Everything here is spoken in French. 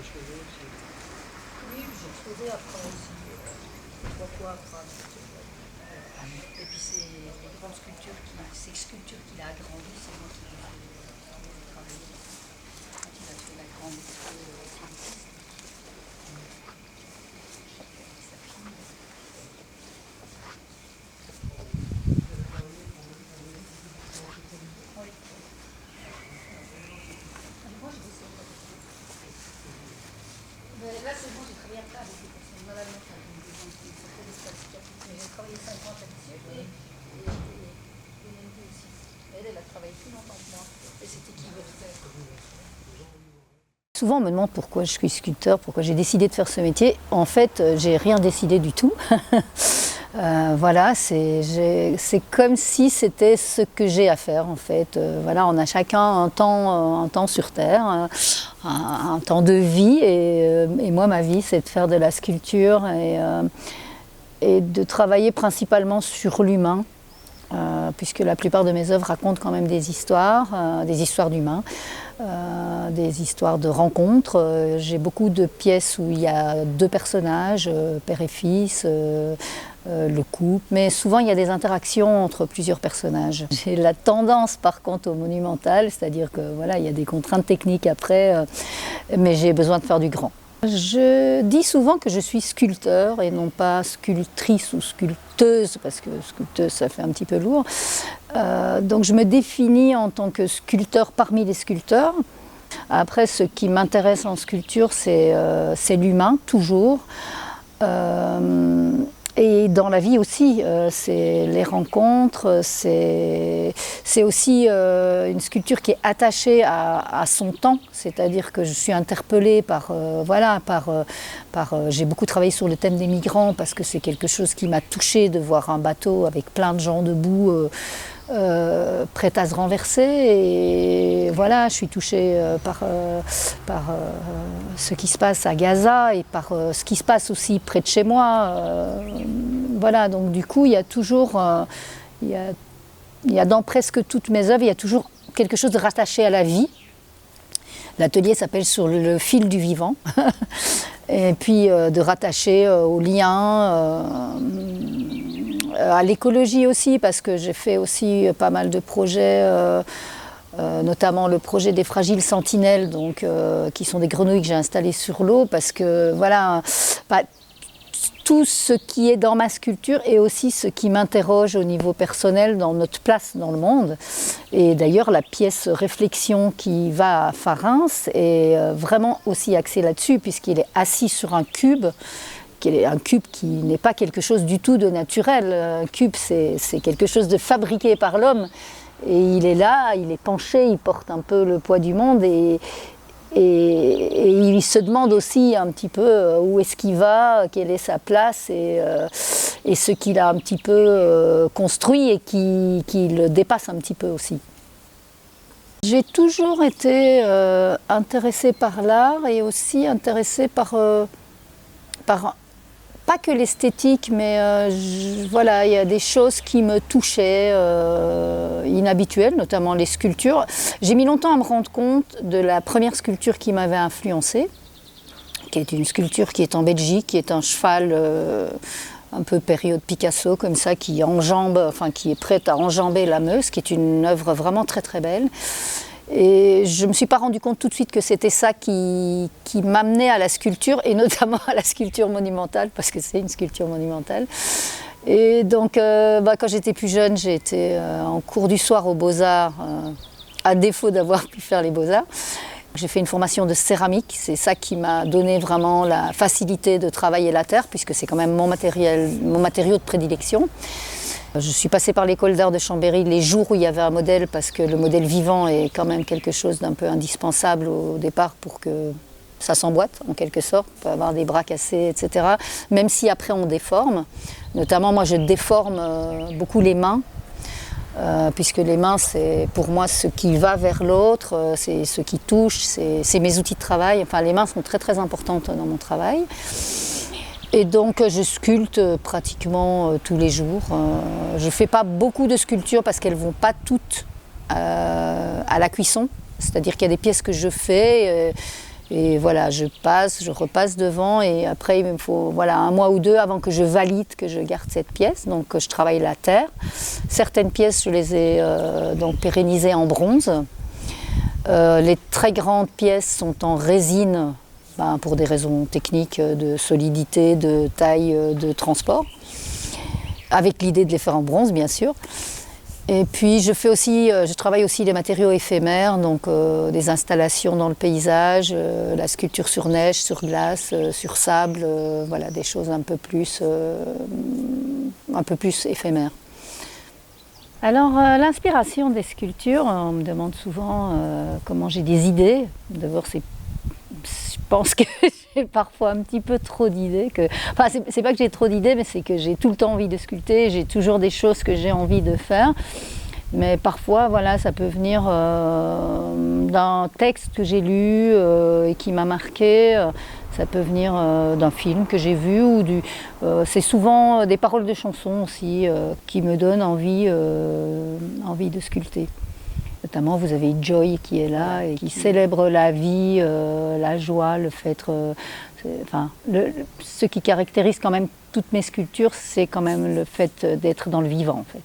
exposé aussi. Oui, j'ai exposé après aussi, trois fois après. Et puis c'est les grandes sculptures, ces sculptures qu'il a agrandies, c'est moi qui les ai travaillées quand il a fait la grande expo féliciste. Avec sa fille. Oui. Moi, je descends pas. Mais là, c'est bon, j'ai travaillé après avec des personnes malades mentales, donc des gens qui souffraient des statistiques. Mais j'ai travaillé 5 ans là-dessus et Hélène aussi. Elle a travaillé plus longtemps que moi. Et c'était qui veut faire. Souvent, on me demande pourquoi je suis sculpteur, pourquoi j'ai décidé de faire ce métier. En fait, j'ai rien décidé du tout. Voilà, c'est comme si c'était ce que j'ai à faire en fait. Voilà, on a chacun un temps sur Terre, un temps de vie, et moi ma vie c'est de faire de la sculpture et de travailler principalement sur l'humain, puisque la plupart de mes œuvres racontent quand même des histoires d'humains. Des histoires de rencontres. J'ai beaucoup de pièces où il y a deux personnages, père et fils, le couple, mais souvent il y a des interactions entre plusieurs personnages. J'ai la tendance par contre au monumental, c'est-à-dire que voilà, il y a des contraintes techniques après, mais j'ai besoin de faire du grand. Je dis souvent que je suis sculpteur et non pas sculptrice ou sculpteuse, parce que sculpteuse ça fait un petit peu lourd. Donc je me définis en tant que sculpteur parmi les sculpteurs. Après, ce qui m'intéresse en sculpture, c'est l'humain, toujours. Et dans la vie aussi, c'est les rencontres, c'est aussi une sculpture qui est attachée à son temps, c'est-à-dire que je suis interpellée j'ai beaucoup travaillé sur le thème des migrants parce que c'est quelque chose qui m'a touchée de voir un bateau avec plein de gens debout, prêts à se renverser, et voilà, je suis touchée par ce qui se passe à Gaza et par ce qui se passe aussi près de chez moi. Voilà, donc du coup, il y a toujours, il y a dans presque toutes mes œuvres, il y a toujours quelque chose de rattaché à la vie. L'atelier s'appelle Sur le fil du vivant, et puis de rattacher au lien, à l'écologie aussi, parce que j'ai fait aussi pas mal de projets, notamment le projet des fragiles sentinelles, donc, qui sont des grenouilles que j'ai installées sur l'eau, parce que voilà, tout ce qui est dans ma sculpture est aussi ce qui m'interroge au niveau personnel dans notre place dans le monde. Et d'ailleurs, la pièce Réflexion qui va à Pharynx est vraiment aussi axée là-dessus, puisqu'il est assis sur un cube qui n'est pas quelque chose du tout de naturel. Un cube, c'est quelque chose de fabriqué par l'homme. Et il est là, il est penché, il porte un peu le poids du monde, et il se demande aussi un petit peu où est-ce qu'il va, quelle est sa place, et ce qu'il a un petit peu construit et qui le dépasse un petit peu aussi. J'ai toujours été intéressée par l'art et aussi intéressée par pas que l'esthétique, mais voilà, il y a des choses qui me touchaient, inhabituelles, notamment les sculptures. J'ai mis longtemps à me rendre compte de la première sculpture qui m'avait influencée, qui est une sculpture qui est en Belgique, qui est un cheval un peu période Picasso, comme ça, qui est prête à enjamber la Meuse, qui est une œuvre vraiment très très belle. Et je ne me suis pas rendu compte tout de suite que c'était ça qui m'amenait à la sculpture, et notamment à la sculpture monumentale, parce que c'est une sculpture monumentale. Et donc, quand j'étais plus jeune, j'ai été en cours du soir aux Beaux-Arts, à défaut d'avoir pu faire les Beaux-Arts. J'ai fait une formation de céramique, c'est ça qui m'a donné vraiment la facilité de travailler la terre, puisque c'est quand même mon matériau de prédilection. Je suis passée par l'école d'art de Chambéry les jours où il y avait un modèle, parce que le modèle vivant est quand même quelque chose d'un peu indispensable au départ pour que ça s'emboîte en quelque sorte. On peut avoir des bras cassés, etc. Même si après on déforme. Notamment moi je déforme beaucoup les mains, puisque les mains c'est pour moi ce qui va vers l'autre, c'est ce qui touche, c'est mes outils de travail. Enfin les mains sont très très importantes dans mon travail. Et donc je sculpte pratiquement tous les jours. Je ne fais pas beaucoup de sculptures parce qu'elles ne vont pas toutes à la cuisson. C'est-à-dire qu'il y a des pièces que je fais Et voilà, je repasse devant et après il me faut voilà, 1 mois ou 2 avant que je valide que je garde cette pièce. Donc je travaille la terre. Certaines pièces, je les ai donc pérennisées en bronze. Les très grandes pièces sont en résine, pour des raisons techniques de solidité, de taille, de transport, avec l'idée de les faire en bronze bien sûr. Et puis je travaille aussi des matériaux éphémères, donc des installations dans le paysage, la sculpture sur neige, sur glace, sur sable, voilà, des choses un peu plus éphémères. Alors l'inspiration des sculptures, on me demande souvent comment j'ai des idées. D'abord je pense que j'ai parfois un petit peu trop d'idées. Enfin, c'est pas que j'ai trop d'idées, mais c'est que j'ai tout le temps envie de sculpter, j'ai toujours des choses que j'ai envie de faire. Mais parfois, voilà, ça peut venir d'un texte que j'ai lu et qui m'a marqué. Ça peut venir d'un film que j'ai vu. C'est souvent des paroles de chansons aussi qui me donnent envie de sculpter. Notamment, vous avez Joy qui est là et qui célèbre la vie, la joie, le fait. Ce qui caractérise quand même toutes mes sculptures, c'est quand même le fait d'être dans le vivant, en fait.